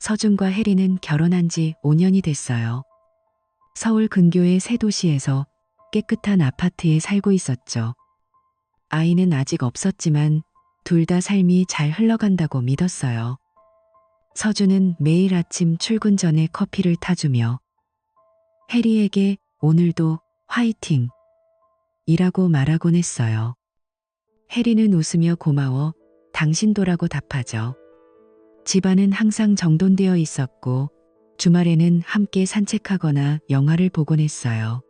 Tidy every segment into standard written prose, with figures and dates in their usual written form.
서준과 혜리는 결혼한 지 5년이 됐어요. 서울 근교의 새 도시에서 깨끗한 아파트에 살고 있었죠. 아이는 아직 없었지만 둘 다 삶이 잘 흘러간다고 믿었어요. 서준은 매일 아침 출근 전에 커피를 타주며 혜리에게 오늘도 화이팅! 이라고 말하곤 했어요. 혜리는 웃으며 고마워, 당신도라고 답하죠. 집안은 항상 정돈되어 있었고 주말에는 함께 산책하거나 영화를 보곤 했어요.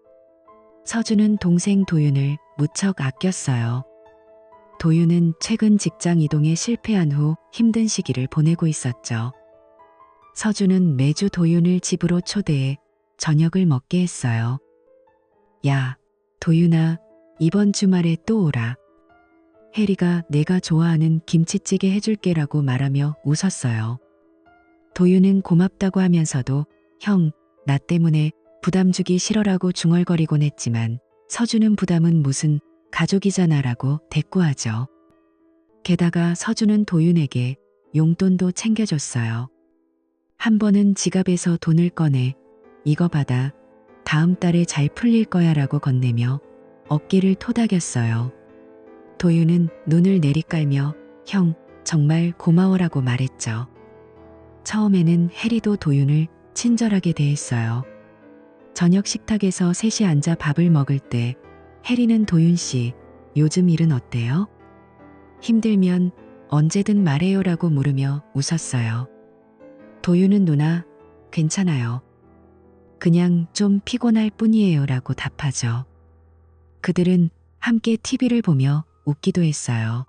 서준은 동생 도윤을 무척 아꼈어요. 도윤은 최근 직장 이동에 실패한 후 힘든 시기를 보내고 있었죠. 서준은 매주 도윤을 집으로 초대해 저녁을 먹게 했어요. 야, 도윤아, 이번 주말에 또 오라. 혜리가 내가 좋아하는 김치찌개 해줄게라고 말하며 웃었어요. 도윤은 고맙다고 하면서도 형, 나 때문에 부담 주기 싫어라고 중얼거리곤 했지만 서준은 부담은 무슨 가족이잖아라고 대꾸하죠. 게다가 서준은 도윤에게 용돈도 챙겨줬어요. 한 번은 지갑에서 돈을 꺼내 이거 받아, 다음 달에 잘 풀릴 거야라고 건네며 어깨를 토닥였어요. 도윤은 눈을 내리깔며 형, 정말 고마워라고 말했죠. 처음에는 혜리도 도윤을 친절하게 대했어요. 저녁 식탁에서 셋이 앉아 밥을 먹을 때 혜리는 도윤 씨, 요즘 일은 어때요? 힘들면 언제든 말해요라고 물으며 웃었어요. 도윤은 누나, 괜찮아요. 그냥 좀 피곤할 뿐이에요라고 답하죠. 그들은 함께 TV를 보며 웃기도 했어요.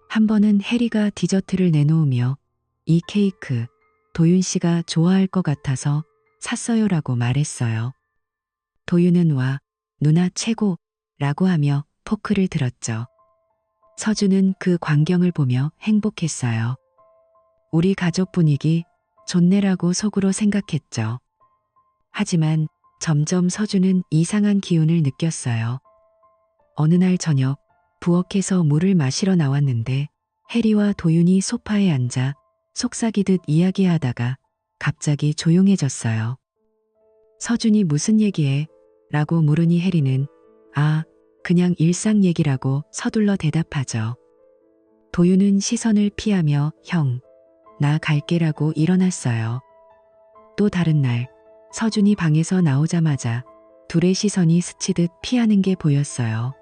한 번은 혜리가 디저트를 내놓으며 이 케이크 도윤 씨가 좋아할 것 같아서 샀어요라고 말했어요. 도윤은 와, 누나 최고라고 하며 포크를 들었죠. 서준은 그 광경을 보며 행복했어요. 우리 가족 분위기 좋네라고 속으로 생각했죠. 하지만 점점 서준은 이상한 기운을 느꼈어요. 어느 날 저녁 부엌에서 물을 마시러 나왔는데 혜리와 도윤이 소파에 앉아 속삭이듯 이야기하다가 갑자기 조용해졌어요. 서준이 무슨 얘기해? 라고 물으니 혜리는 아, 그냥 일상 얘기라고 서둘러 대답하죠. 도윤은 시선을 피하며 형, 나 갈게라고 일어났어요. 또 다른 날 서준이 방에서 나오자마자 둘의 시선이 스치듯 피하는 게 보였어요.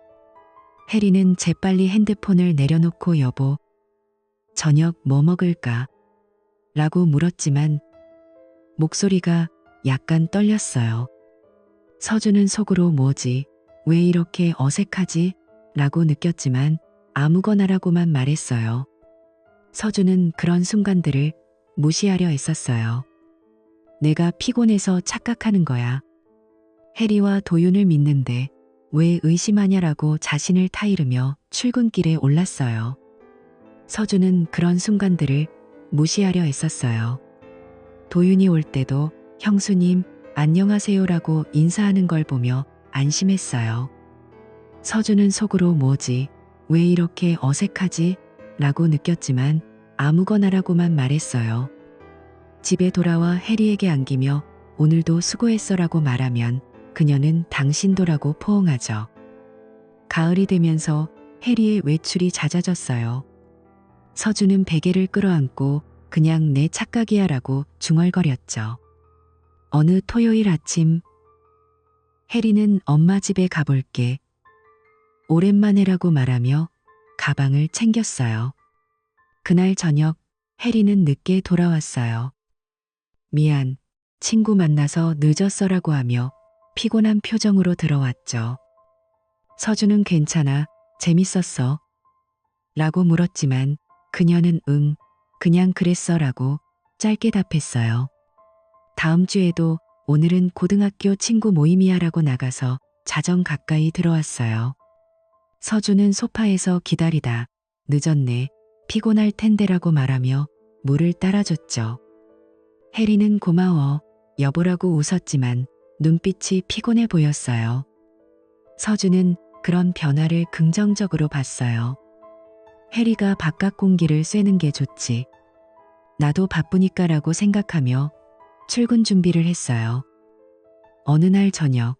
혜리는 재빨리 핸드폰을 내려놓고 여보, 저녁 뭐 먹을까? 라고 물었지만 목소리가 약간 떨렸어요. 서준은 속으로 뭐지? 왜 이렇게 어색하지? 라고 느꼈지만 아무거나라고만 말했어요. 서준은 그런 순간들을 무시하려 애썼어요. 내가 피곤해서 착각하는 거야. 혜리와 도윤을 믿는데 왜 의심하냐라고 자신을 타이르며 출근길에 올랐어요. 서준은 그런 순간들을 무시하려 애썼어요. 도윤이 올 때도 형수님 안녕하세요라고 인사하는 걸 보며 안심했어요. 서준은 속으로 뭐지? 왜 이렇게 어색하지? 라고 느꼈지만 아무거나라고만 말했어요. 집에 돌아와 혜리에게 안기며 오늘도 수고했어라고 말하면 그녀는 당신도라고 포옹하죠. 가을이 되면서 혜리의 외출이 잦아졌어요. 서준은 베개를 끌어안고 그냥 내 착각이야라고 중얼거렸죠. 어느 토요일 아침 혜리는 엄마 집에 가볼게. 오랜만에라고 말하며 가방을 챙겼어요. 그날 저녁 혜리는 늦게 돌아왔어요. 미안, 친구 만나서 늦었어라고 하며 피곤한 표정으로 들어왔죠. 서준은 괜찮아, 재밌었어. 라고 물었지만 그녀는 응, 그냥 그랬어라고 짧게 답했어요. 다음 주에도 오늘은 고등학교 친구 모임이야라고 나가서 자정 가까이 들어왔어요. 서준은 소파에서 기다리다 늦었네, 피곤할 텐데라고 말하며 물을 따라줬죠. 혜리는 고마워, 여보라고 웃었지만 눈빛이 피곤해 보였어요. 서준은 그런 변화를 긍정적으로 봤어요. 혜리가 바깥 공기를 쐬는 게 좋지. 나도 바쁘니까라고 생각하며 출근 준비를 했어요. 어느 날 저녁,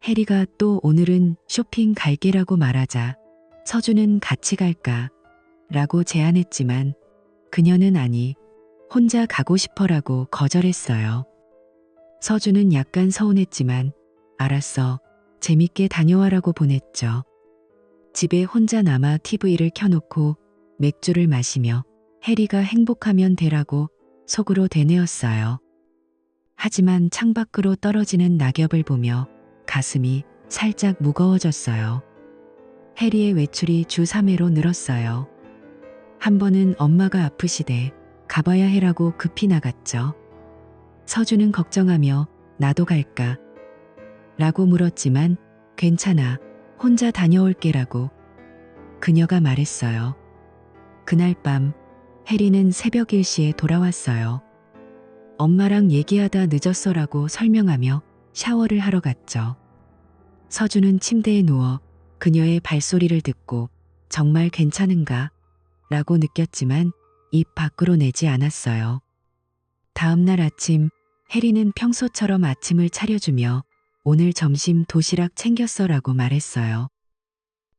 해리가 또 오늘은 쇼핑 갈게라고 말하자 서준은 같이 갈까? 라고 제안했지만 그녀는 아니, 혼자 가고 싶어라고 거절했어요. 서준은 약간 서운했지만 알았어, 재밌게 다녀와라고 보냈죠. 집에 혼자 남아 TV를 켜놓고 맥주를 마시며 해리가 행복하면 되라고 속으로 되뇌었어요. 하지만 창밖으로 떨어지는 낙엽을 보며 가슴이 살짝 무거워졌어요. 해리의 외출이 주 3회로 늘었어요. 한 번은 엄마가 아프시대 가봐야 해라고 급히 나갔죠. 서준은 걱정하며 나도 갈까? 라고 물었지만 괜찮아, 혼자 다녀올게라고 그녀가 말했어요. 그날 밤 해리는 새벽 1시에 돌아왔어요. 엄마랑 얘기하다 늦었어라고 설명하며 샤워를 하러 갔죠. 서준은 침대에 누워 그녀의 발소리를 듣고 정말 괜찮은가? 라고 느꼈지만 입 밖으로 내지 않았어요. 다음 날 아침 해리는 평소처럼 아침을 차려주며 오늘 점심 도시락 챙겼어라고 말했어요.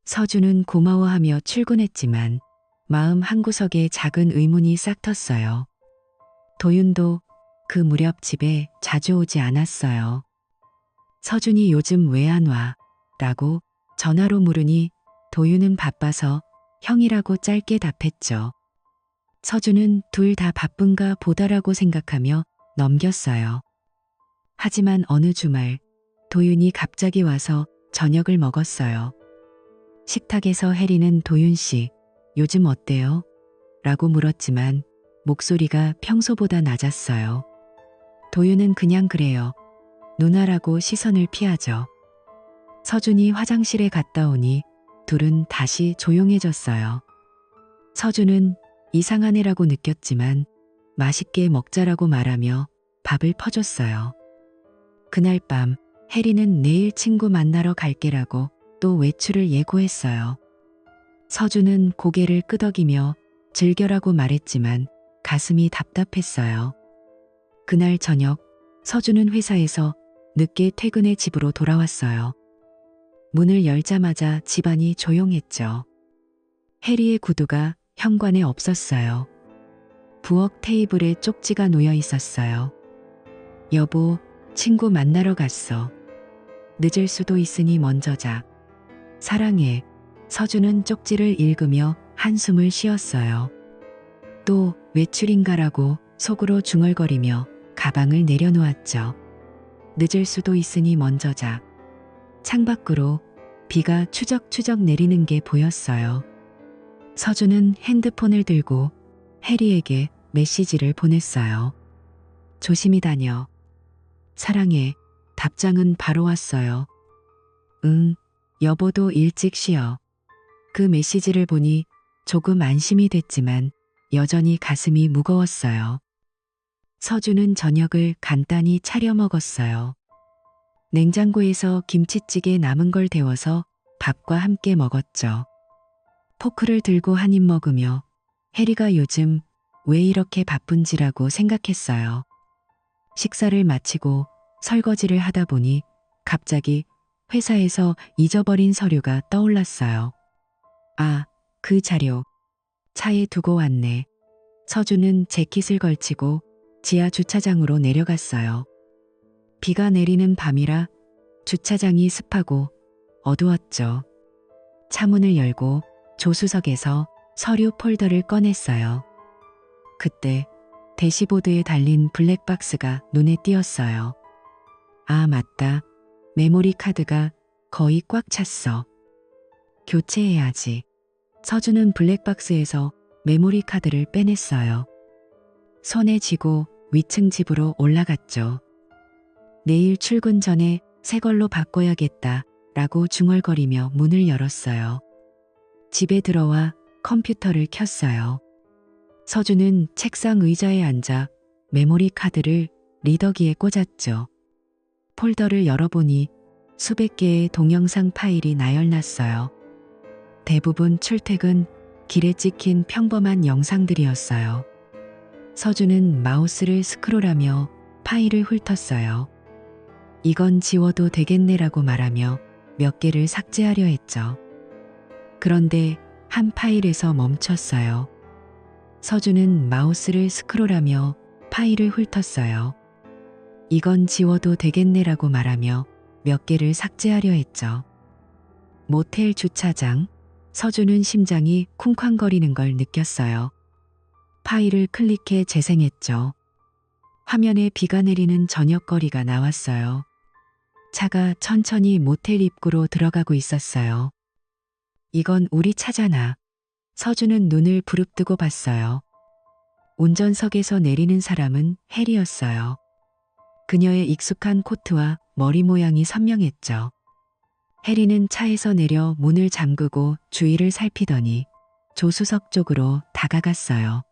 서준은 고마워하며 출근했지만 마음 한구석에 작은 의문이 싹 텄어요. 도윤도 그 무렵 집에 자주 오지 않았어요. 서준이 요즘 왜 안 와? 라고 전화로 물으니 도윤은 바빠서 형이라고 짧게 답했죠. 서준은 둘 다 바쁜가 보다라고 생각하며 넘겼어요. 하지만 어느 주말 도윤이 갑자기 와서 저녁을 먹었어요. 식탁에서 해리는 도윤 씨, 요즘 어때요? 라고 물었지만 목소리가 평소보다 낮았어요. 도윤은 그냥 그래요. 누나라고 시선을 피하죠. 서준이 화장실에 갔다 오니 둘은 다시 조용해졌어요. 서준은 이상한 애라고 느꼈지만 맛있게 먹자라고 말하며 밥을 퍼줬어요. 그날 밤 해리는 내일 친구 만나러 갈게라고 또 외출을 예고했어요. 서준은 고개를 끄덕이며 즐겨라고 말했지만 가슴이 답답했어요. 그날 저녁 서준은 회사에서 늦게 퇴근해 집으로 돌아왔어요. 문을 열자마자 집안이 조용했죠. 해리의 구두가 현관에 없었어요. 부엌 테이블에 쪽지가 놓여 있었어요. 여보, 친구 만나러 갔어. 늦을 수도 있으니 먼저 자. 사랑해. 서준은 쪽지를 읽으며 한숨을 쉬었어요. 또 외출인가라고 속으로 중얼거리며 가방을 내려놓았죠. 늦을 수도 있으니 먼저 자. 창밖으로 비가 추적추적 내리는 게 보였어요. 서준은 핸드폰을 들고 해리에게 메시지를 보냈어요. 조심히 다녀. 사랑해. 답장은 바로 왔어요. 응, 여보도 일찍 쉬어. 그 메시지를 보니 조금 안심이 됐지만 여전히 가슴이 무거웠어요. 서준은 저녁을 간단히 차려 먹었어요. 냉장고에서 김치찌개 남은 걸 데워서 밥과 함께 먹었죠. 포크를 들고 한 입 먹으며 해리가 요즘 왜 이렇게 바쁜지라고 생각했어요. 식사를 마치고 설거지를 하다 보니 갑자기 회사에서 잊어버린 서류가 떠올랐어요. 아, 그 자료. 차에 두고 왔네. 서준은 재킷을 걸치고 지하 주차장으로 내려갔어요. 비가 내리는 밤이라 주차장이 습하고 어두웠죠. 차문을 열고 조수석에서 서류 폴더를 꺼냈어요. 그때 대시보드에 달린 블랙박스가 눈에 띄었어요. 아, 맞다. 메모리 카드가 거의 꽉 찼어. 교체해야지. 서준은 블랙박스에서 메모리 카드를 빼냈어요. 손에 쥐고 위층 집으로 올라갔죠. 내일 출근 전에 새 걸로 바꿔야겠다 라고 중얼거리며 문을 열었어요. 집에 들어와 컴퓨터를 켰어요. 서준은 책상 의자에 앉아 메모리 카드를 리더기에 꽂았죠. 폴더를 열어보니 수백 개의 동영상 파일이 나열났어요. 대부분 출퇴근 길에 찍힌 평범한 영상들이었어요. 서준은 마우스를 스크롤하며 파일을 훑었어요. 이건 지워도 되겠네라고 말하며 몇 개를 삭제하려 했죠. 그런데 한 파일에서 멈췄어요. 서준은 마우스를 스크롤하며 파일을 훑었어요. 이건 지워도 되겠네라고 말하며 몇 개를 삭제하려 했죠. 모텔 주차장. 서준은 심장이 쿵쾅거리는 걸 느꼈어요. 파일을 클릭해 재생했죠. 화면에 비가 내리는 저녁거리가 나왔어요. 차가 천천히 모텔 입구로 들어가고 있었어요. 이건 우리 차잖아. 서준은 눈을 부릅뜨고 봤어요. 운전석에서 내리는 사람은 해리였어요. 그녀의 익숙한 코트와 머리 모양이 선명했죠. 해리는 차에서 내려 문을 잠그고 주위를 살피더니 조수석 쪽으로 다가갔어요.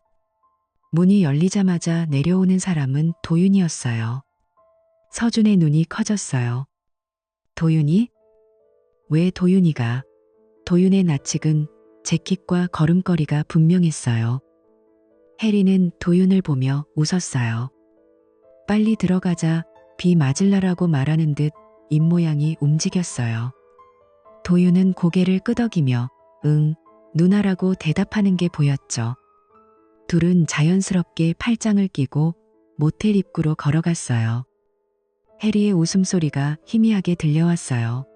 문이 열리자마자 내려오는 사람은 도윤이었어요. 서준의 눈이 커졌어요. 도윤이? 왜 도윤이가? 도윤의 낯익은 재킷과 걸음걸이가 분명했어요. 해리는 도윤을 보며 웃었어요. 빨리 들어가자. 비 맞을라라고 말하는 듯 입모양이 움직였어요. 도윤은 고개를 끄덕이며 응, 누나라고 대답하는 게 보였죠. 둘은 자연스럽게 팔짱을 끼고 모텔 입구로 걸어갔어요. 해리의 웃음소리가 희미하게 들려왔어요.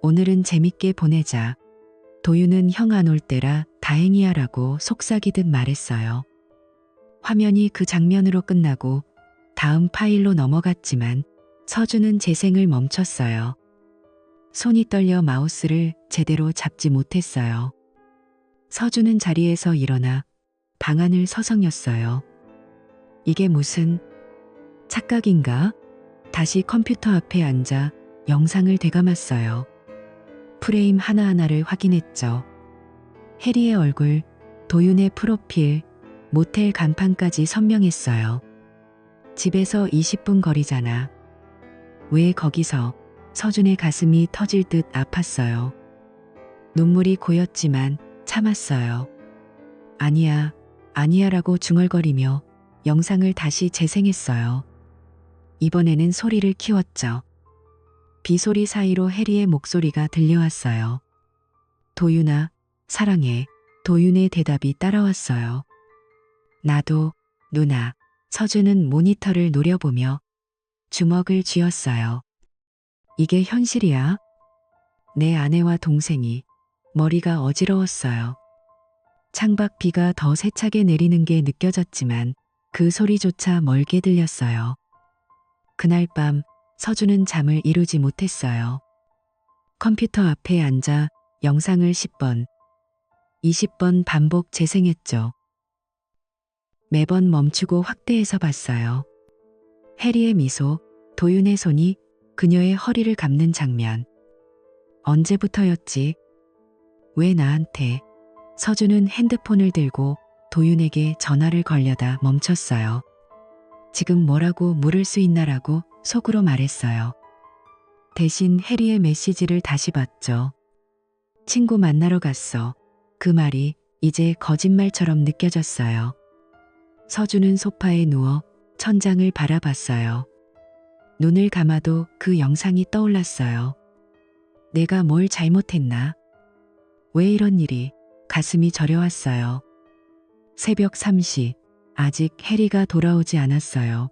오늘은 재밌게 보내자. 도윤은 형 안 올 때라 다행이야라고 속삭이듯 말했어요. 화면이 그 장면으로 끝나고 다음 파일로 넘어갔지만 서준은 재생을 멈췄어요. 손이 떨려 마우스를 제대로 잡지 못했어요. 서준은 자리에서 일어나 방안을 서성였어요. 이게 무슨 착각인가? 다시 컴퓨터 앞에 앉아 영상을 되감았어요. 프레임 하나하나를 확인했죠. 해리의 얼굴, 도윤의 프로필, 모텔 간판까지 선명했어요. 집에서 20분 거리잖아. 왜 거기서? 서준의 가슴이 터질 듯 아팠어요. 눈물이 고였지만 참았어요. 아니야, 아니야라고 중얼거리며 영상을 다시 재생했어요. 이번에는 소리를 키웠죠. 비소리 사이로 해리의 목소리가 들려왔어요. 도윤아, 사랑해. 도윤의 대답이 따라왔어요. 나도, 누나. 서준은 모니터를 노려보며 주먹을 쥐었어요. 이게 현실이야? 내 아내와 동생이. 머리가 어지러웠어요. 창밖 비가 더 세차게 내리는 게 느껴졌지만 그 소리조차 멀게 들렸어요. 그날 밤 서준은 잠을 이루지 못했어요. 컴퓨터 앞에 앉아 영상을 10번, 20번 반복 재생했죠. 매번 멈추고 확대해서 봤어요. 해리의 미소, 도윤의 손이 그녀의 허리를 감는 장면. 언제부터였지? 왜 나한테? 서준은 핸드폰을 들고 도윤에게 전화를 걸려다 멈췄어요. 지금 뭐라고 물을 수 있나라고 속으로 말했어요. 대신 해리의 메시지를 다시 봤죠. 친구 만나러 갔어. 그 말이 이제 거짓말처럼 느껴졌어요. 서준은 소파에 누워 천장을 바라봤어요. 눈을 감아도 그 영상이 떠올랐어요. 내가 뭘 잘못했나? 왜 이런 일이? 가슴이 저려왔어요. 새벽 3시, 아직 해리가 돌아오지 않았어요.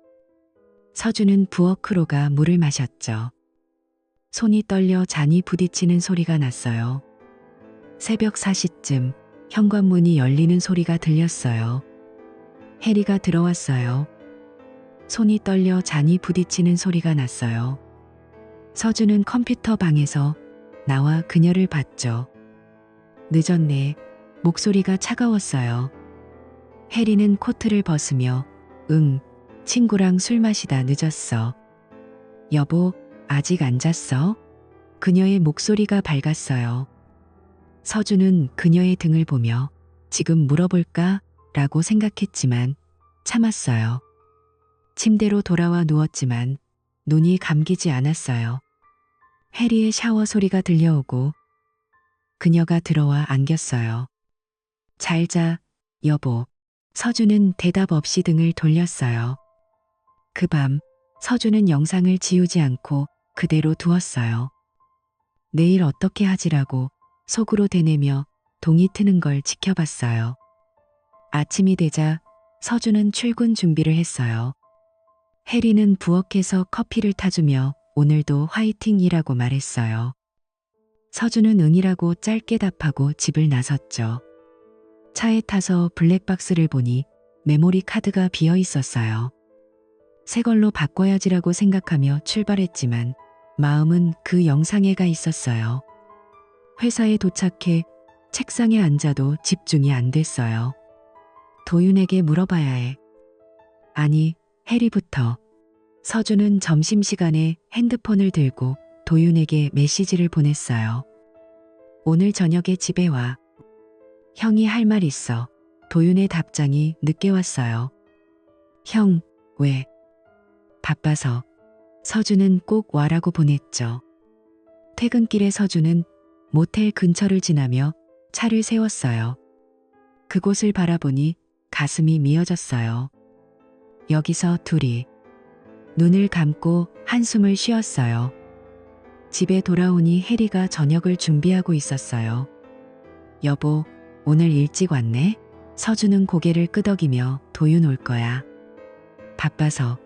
서준은 부엌으로 가 물을 마셨죠. 손이 떨려 잔이 부딪히는 소리가 났어요. 새벽 4시쯤 현관문이 열리는 소리가 들렸어요. 해리가 들어왔어요. 손이 떨려 잔이 부딪히는 소리가 났어요. 서준은 컴퓨터 방에서 나와 그녀를 봤죠. 늦었네. 목소리가 차가웠어요. 해리는 코트를 벗으며 응, 친구랑 술 마시다 늦었어. 여보, 아직 안 잤어? 그녀의 목소리가 밝았어요. 서준은 그녀의 등을 보며 지금 물어볼까? 라고 생각했지만 참았어요. 침대로 돌아와 누웠지만 눈이 감기지 않았어요. 해리의 샤워 소리가 들려오고 그녀가 들어와 안겼어요. 잘 자, 여보. 서준은 대답 없이 등을 돌렸어요. 그 밤 서준은 영상을 지우지 않고 그대로 두었어요. 내일 어떻게 하지라고 속으로 되뇌며 동이 트는 걸 지켜봤어요. 아침이 되자 서준은 출근 준비를 했어요. 해리는 부엌에서 커피를 타주며 오늘도 화이팅이라고 말했어요. 서준은 응이라고 짧게 답하고 집을 나섰죠. 차에 타서 블랙박스를 보니 메모리 카드가 비어 있었어요. 새 걸로 바꿔야지라고 생각하며 출발했지만 마음은 그 영상에 가 있었어요. 회사에 도착해 책상에 앉아도 집중이 안 됐어요. 도윤에게 물어봐야 해. 아니, 해리부터. 서준은 점심시간에 핸드폰을 들고 도윤에게 메시지를 보냈어요. 오늘 저녁에 집에 와. 형이 할 말 있어. 도윤의 답장이 늦게 왔어요. 형, 왜? 바빠서. 서준은 꼭 와라고 보냈죠. 퇴근길에 서준은 모텔 근처를 지나며 차를 세웠어요. 그곳을 바라보니 가슴이 미어졌어요. 여기서 둘이 눈을 감고 한숨을 쉬었어요. 집에 돌아오니 해리가 저녁을 준비하고 있었어요. 여보, 오늘 일찍 왔네? 서준은 고개를 끄덕이며 도윤 올 거야. 바빠서.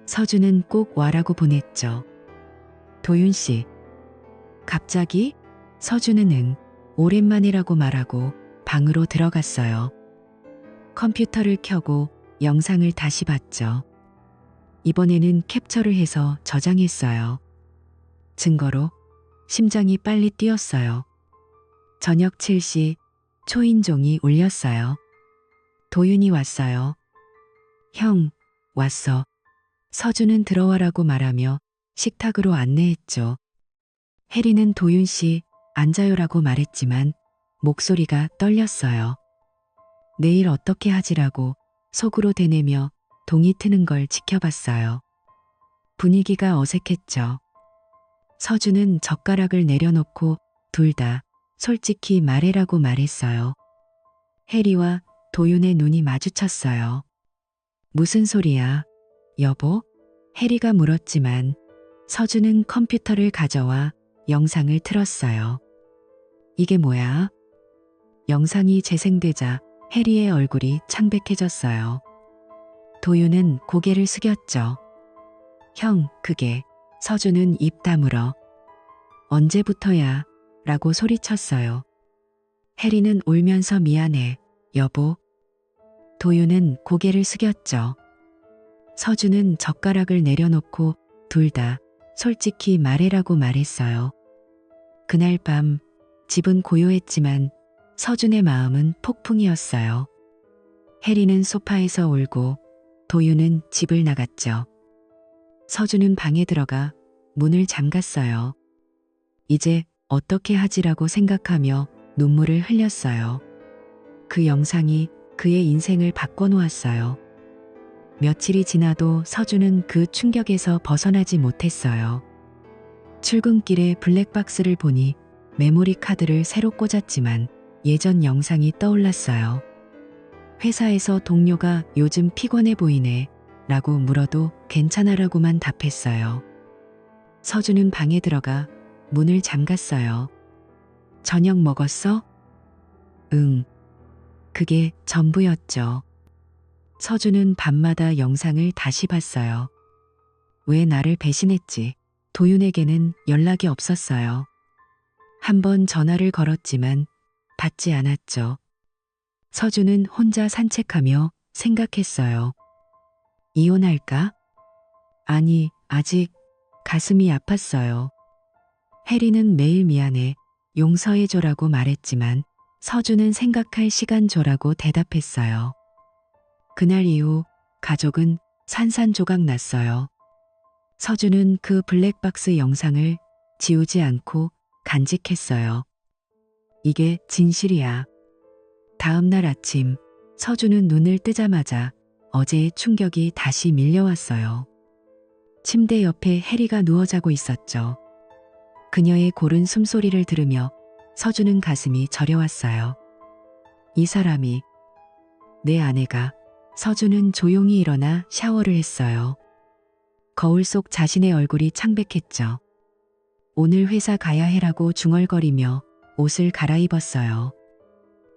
서준은 꼭 와라고 보냈죠. 도윤 씨. 갑자기? 서준은 응, 오랜만이라고 말하고 방으로 들어갔어요. 컴퓨터를 켜고 영상을 다시 봤죠. 이번에는 캡처를 해서 저장했어요. 증거로 심장이 빨리 뛰었어요. 저녁 7시 초인종이 울렸어요. 도윤이 왔어요. 형, 왔어. 서준은 들어와라고 말하며 식탁으로 안내했죠. 해리는 도윤 씨 앉아요라고 말했지만 목소리가 떨렸어요. 내일 어떻게 하지라고 속으로 되뇌며 동이 트는 걸 지켜봤어요. 분위기가 어색했죠. 서준은 젓가락을 내려놓고 둘 다 솔직히 말해라고 말했어요. 해리와 도윤의 눈이 마주쳤어요. 무슨 소리야, 여보? 해리가 물었지만 서준은 컴퓨터를 가져와 영상을 틀었어요. 이게 뭐야? 영상이 재생되자 해리의 얼굴이 창백해졌어요. 도윤은 고개를 숙였죠. 형, 그게. 서준은 입 다물어. 언제부터야? 라고 소리쳤어요. 해리는 울면서 미안해, 여보. 도윤은 고개를 숙였죠. 서준은 젓가락을 내려놓고 둘 다 솔직히 말해라고 말했어요. 그날 밤 집은 고요했지만 서준의 마음은 폭풍이었어요. 해리는 소파에서 울고 도윤은 집을 나갔죠. 서준은 방에 들어가 문을 잠갔어요. 이제 어떻게 하지라고 생각하며 눈물을 흘렸어요. 그 영상이 그의 인생을 바꿔놓았어요. 며칠이 지나도 서준은 그 충격에서 벗어나지 못했어요. 출근길에 블랙박스를 보니 메모리 카드를 새로 꽂았지만 예전 영상이 떠올랐어요. 회사에서 동료가 요즘 피곤해 보이네 라고 물어도 괜찮아라고만 답했어요. 서준은 방에 들어가 문을 잠갔어요. 저녁 먹었어? 응. 그게 전부였죠. 서준은 밤마다 영상을 다시 봤어요. 왜 나를 배신했지? 도윤에게는 연락이 없었어요. 한 번 전화를 걸었지만 받지 않았죠. 서준은 혼자 산책하며 생각했어요. 이혼할까? 아니, 아직. 가슴이 아팠어요. 해리는 매일 미안해, 용서해줘라고 말했지만 서준은 생각할 시간 줘라고 대답했어요. 그날 이후 가족은 산산조각 났어요. 서준은 그 블랙박스 영상을 지우지 않고 간직했어요. 이게 진실이야. 다음 날 아침 서준은 눈을 뜨자마자 어제의 충격이 다시 밀려왔어요. 침대 옆에 해리가 누워 자고 있었죠. 그녀의 고른 숨소리를 들으며 서준은 가슴이 저려왔어요. 이 사람이 내 아내가 서준은 조용히 일어나 샤워를 했어요. 거울 속 자신의 얼굴이 창백했죠. 오늘 회사 가야 해라고 중얼거리며 옷을 갈아입었어요.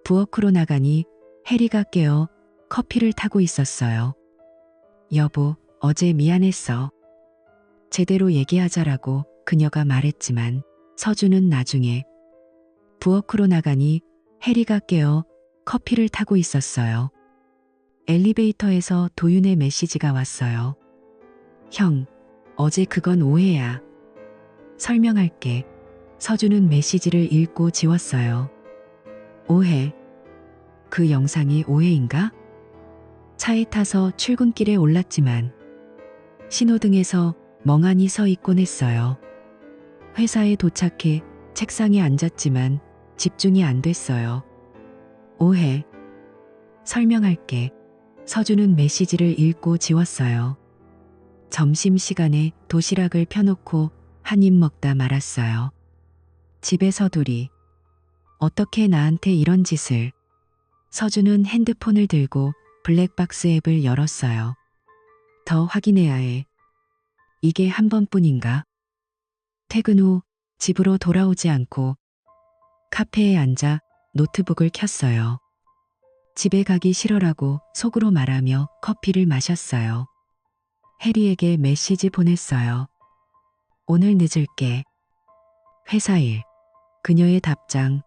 부엌으로 나가니 해리가 깨어 커피를 타고 있었어요. 여보, 어제 미안했어. 제대로 얘기하자라고 그녀가 말했지만 서준은 나중에 부엌으로 나가니 해리가 깨어 커피를 타고 있었어요. 엘리베이터에서 도윤의 메시지가 왔어요. 형, 어제 그건 오해야. 설명할게. 서준은 메시지를 읽고 지웠어요. 오해? 그 영상이 오해인가? 차에 타서 출근길에 올랐지만 신호등에서 멍하니 서 있곤 했어요. 회사에 도착해 책상에 앉았지만 집중이 안 됐어요. 오해. 설명할게. 서준은 메시지를 읽고 지웠어요. 점심시간에 도시락을 펴놓고 한 입 먹다 말았어요. 집에서 둘이. 어떻게 나한테 이런 짓을. 서준은 핸드폰을 들고 블랙박스 앱을 열었어요. 더 확인해야 해. 이게 한 번뿐인가? 퇴근 후 집으로 돌아오지 않고 카페에 앉아 노트북을 켰어요. 집에 가기 싫어라고 속으로 말하며 커피를 마셨어요. 해리에게 메시지 보냈어요. 오늘 늦을게. 회사 일. 그녀의 답장.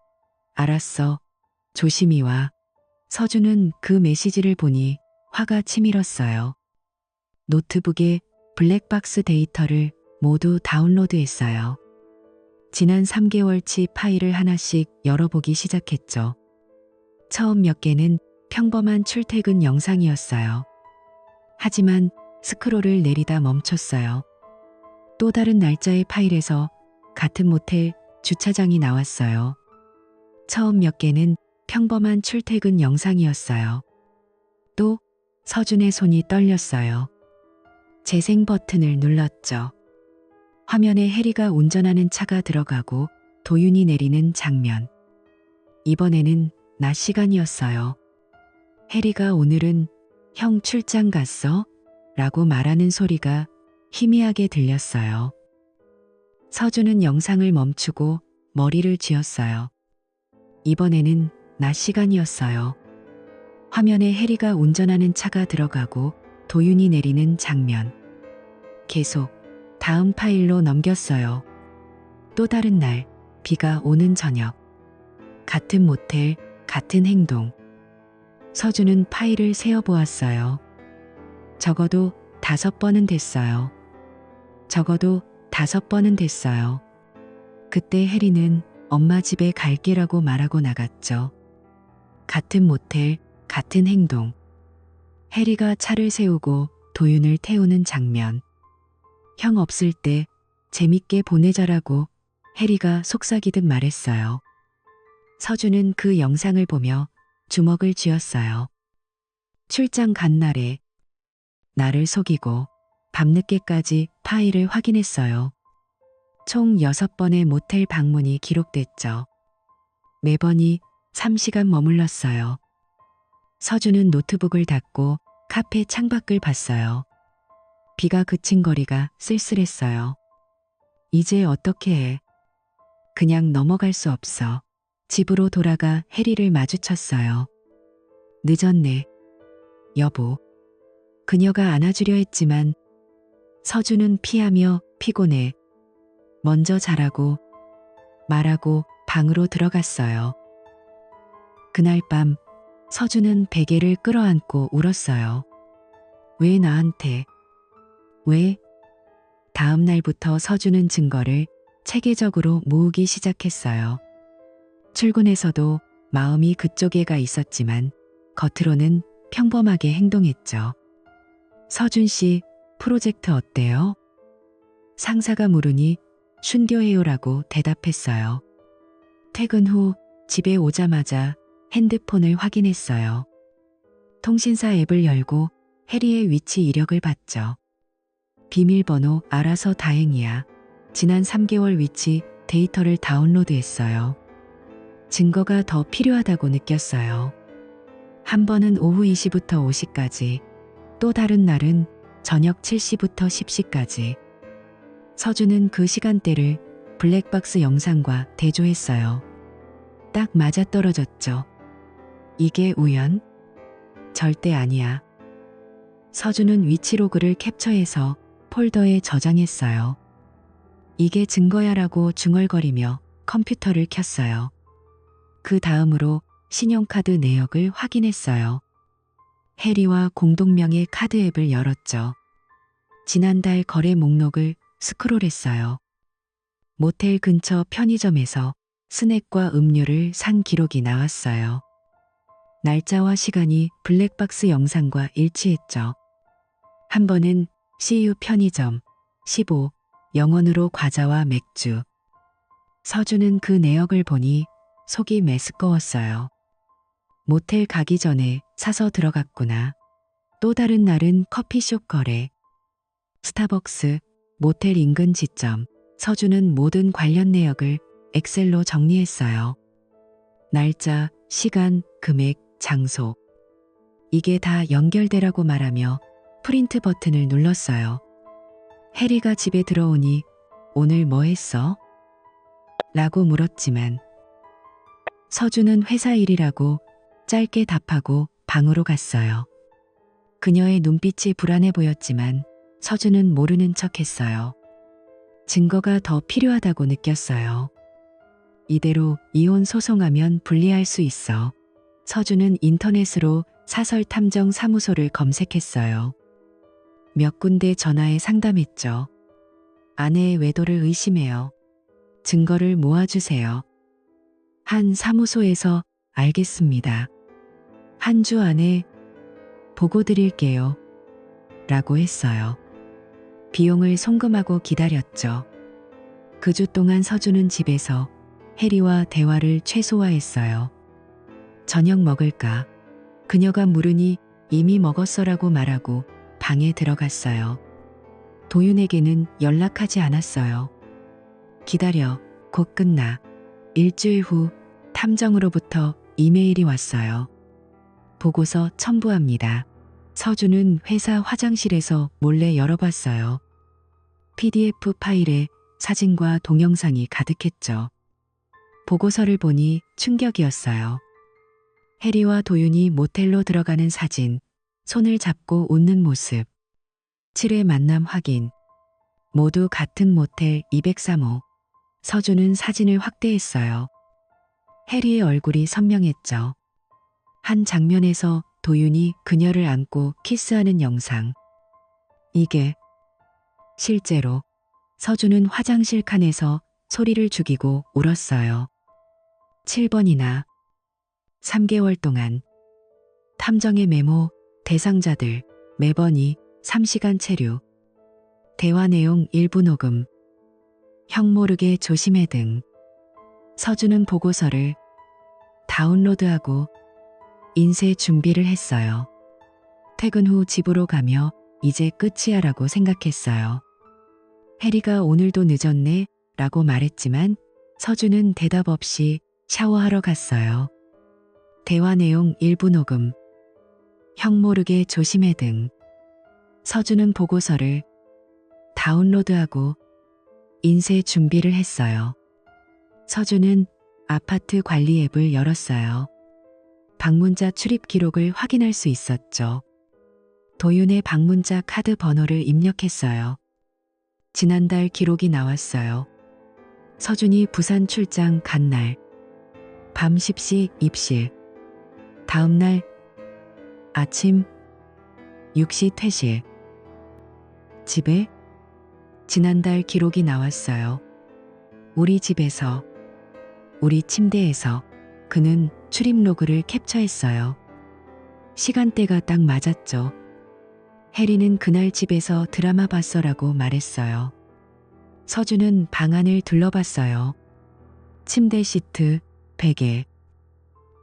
알았어. 조심히 와. 서준은 그 메시지를 보니 화가 치밀었어요. 노트북에 블랙박스 데이터를 모두 다운로드했어요. 지난 3개월치 파일을 하나씩 열어보기 시작했죠. 처음 몇 개는 평범한 출퇴근 영상이었어요. 하지만 스크롤을 내리다 멈췄어요. 또 다른 날짜의 파일에서 같은 모텔 주차장이 나왔어요. 처음 몇 개는 평범한 출퇴근 영상이었어요. 또 서준의 손이 떨렸어요. 재생 버튼을 눌렀죠. 화면에 해리가 운전하는 차가 들어가고 도윤이 내리는 장면. 이번에는 낮 시간이었어요. 해리가 오늘은 형 출장 갔어? 라고 말하는 소리가 희미하게 들렸어요. 서준은 영상을 멈추고 머리를 쥐었어요. 이번에는 낮 시간이었어요. 화면에 해리가 운전하는 차가 들어가고 도윤이 내리는 장면. 계속 다음 파일로 넘겼어요. 또 다른 날, 비가 오는 저녁. 같은 모텔, 같은 행동. 서준은 파일을 세어보았어요. 적어도 5번은 됐어요. 적어도 5번은 됐어요. 그때 해리는 엄마 집에 갈게라고 말하고 나갔죠. 같은 모텔, 같은 행동. 해리가 차를 세우고 도윤을 태우는 장면. 형 없을 때 재밌게 보내자라고 해리가 속삭이듯 말했어요. 서준은 그 영상을 보며 주먹을 쥐었어요. 출장 간 날에 나를 속이고 밤늦게까지 파일을 확인했어요. 총 6번의 모텔 방문이 기록됐죠. 매번이 3시간 머물렀어요. 서준은 노트북을 닫고 카페 창밖을 봤어요. 비가 그친 거리가 쓸쓸했어요. 이제 어떻게 해? 그냥 넘어갈 수 없어. 집으로 돌아가 해리를 마주쳤어요. 늦었네. 여보. 그녀가 안아주려 했지만 서준은 피하며 피곤해. 먼저 자라고 말하고 방으로 들어갔어요. 그날 밤 서준은 베개를 끌어안고 울었어요. 왜 나한테? 왜? 다음 날부터 서준은 증거를 체계적으로 모으기 시작했어요. 출근해서도 마음이 그쪽에 가 있었지만 겉으로는 평범하게 행동했죠. 서준 씨, 프로젝트 어때요? 상사가 물으니 슌교해요라고 대답했어요. 퇴근 후 집에 오자마자 핸드폰을 확인했어요. 통신사 앱을 열고 해리의 위치 이력을 봤죠. 비밀번호 알아서 다행이야. 지난 3개월 위치 데이터를 다운로드했어요. 증거가 더 필요하다고 느꼈어요. 한 번은 오후 2시부터 5시까지, 또 다른 날은 저녁 7시부터 10시까지. 서준은 그 시간대를 블랙박스 영상과 대조했어요. 딱 맞아떨어졌죠. 이게 우연? 절대 아니야. 서준은 위치 로그를 캡처해서 폴더에 저장했어요. 이게 증거야라고 중얼거리며 컴퓨터를 켰어요. 그 다음으로 신용카드 내역을 확인했어요. 해리와 공동명의 카드 앱을 열었죠. 지난달 거래 목록을 스크롤했어요. 모텔 근처 편의점에서 스낵과 음료를 산 기록이 나왔어요. 날짜와 시간이 블랙박스 영상과 일치했죠. 한 번은 CU 편의점 15 영원으로 과자와 맥주. 서준은 그 내역을 보니 속이 메스꺼웠어요. 모텔 가기 전에 사서 들어갔구나. 또 다른 날은 커피숍 거래. 스타벅스, 모텔 인근 지점. 서준은 모든 관련 내역을 엑셀로 정리했어요. 날짜, 시간, 금액, 장소. 이게 다 연결되라고 말하며 프린트 버튼을 눌렀어요. 해리가 집에 들어오니 오늘 뭐 했어? 라고 물었지만 서준은 회사 일이라고 짧게 답하고 방으로 갔어요. 그녀의 눈빛이 불안해 보였지만 서준은 모르는 척했어요. 증거가 더 필요하다고 느꼈어요. 이대로 이혼 소송하면 불리할 수 있어. 서준은 인터넷으로 사설 탐정 사무소를 검색했어요. 몇 군데 전화해 상담했죠. 아내의 외도를 의심해요. 증거를 모아주세요. 한 사무소에서 알겠습니다. 한 주 안에 보고 드릴게요. 라고 했어요. 비용을 송금하고 기다렸죠. 그 주 동안 서준은 집에서 해리와 대화를 최소화했어요. 저녁 먹을까? 그녀가 물으니 이미 먹었어라고 말하고 방에 들어갔어요. 도윤에게는 연락하지 않았어요. 기다려, 곧 끝나. 일주일 후 탐정으로부터 이메일이 왔어요. 보고서 첨부합니다. 서준은 회사 화장실에서 몰래 열어봤어요. PDF 파일에 사진과 동영상이 가득했죠. 보고서를 보니 충격이었어요. 해리와 도윤이 모텔로 들어가는 사진, 손을 잡고 웃는 모습, 7회 만남 확인, 모두 같은 모텔 203호. 서준은 사진을 확대했어요. 해리의 얼굴이 선명했죠. 한 장면에서 도윤이 그녀를 안고 키스하는 영상. 이게 실제로. 서준은 화장실 칸에서 소리를 죽이고 울었어요. 7번이나 3개월 동안 탐정의 메모, 대상자들, 매번이 3시간 체류, 대화 내용 일부 녹음, 형 모르게 조심해 등. 서준은 보고서를 다운로드하고 인쇄 준비를 했어요. 퇴근 후 집으로 가며 이제 끝이야 라고 생각했어요. 해리가 오늘도 늦었네 라고 말했지만 서준은 대답 없이 샤워하러 갔어요. 대화 내용 일부 녹음, 형 모르게 조심해 등. 서준은 보고서를 다운로드하고 인쇄 준비를 했어요. 서준은 아파트 관리 앱을 열었어요. 방문자 출입 기록을 확인할 수 있었죠. 도윤의 방문자 카드 번호를 입력했어요. 지난달 기록이 나왔어요. 서준이 부산 출장 간 날, 밤 10시 입실, 다음 날 아침 6시 퇴실. 집에 지난달 기록이 나왔어요. 우리 집에서, 우리 침대에서. 그는 출입 로그를 캡처했어요. 시간대가 딱 맞았죠. 해리는 그날 집에서 드라마 봤어라고 말했어요. 서준은 방 안을 둘러봤어요. 침대 시트, 베개.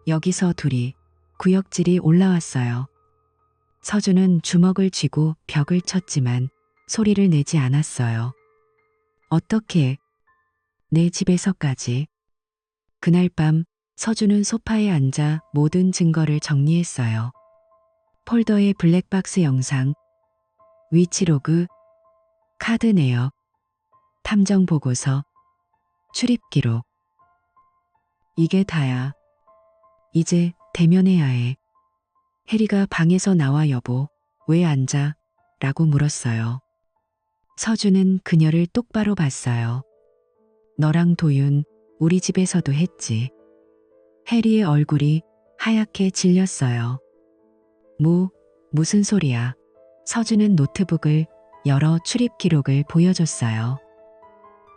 여기서 둘이 구역질이 올라왔어요. 서준은 주먹을 쥐고 벽을 쳤지만 소리를 내지 않았어요. 어떻게 내 집에서까지. 그날 밤 서준은 소파에 앉아 모든 증거를 정리했어요. 폴더에 블랙박스 영상, 위치로그, 카드 내역, 탐정 보고서, 출입 기록. 이게 다야. 이제 대면해야 해. 해리가 방에서 나와 여보, 왜 앉아? 라고 물었어요. 서준은 그녀를 똑바로 봤어요. 너랑 도윤, 우리 집에서도 했지. 해리의 얼굴이 하얗게 질렸어요. 무슨 소리야. 서준은 노트북을 열어 출입 기록을 보여줬어요.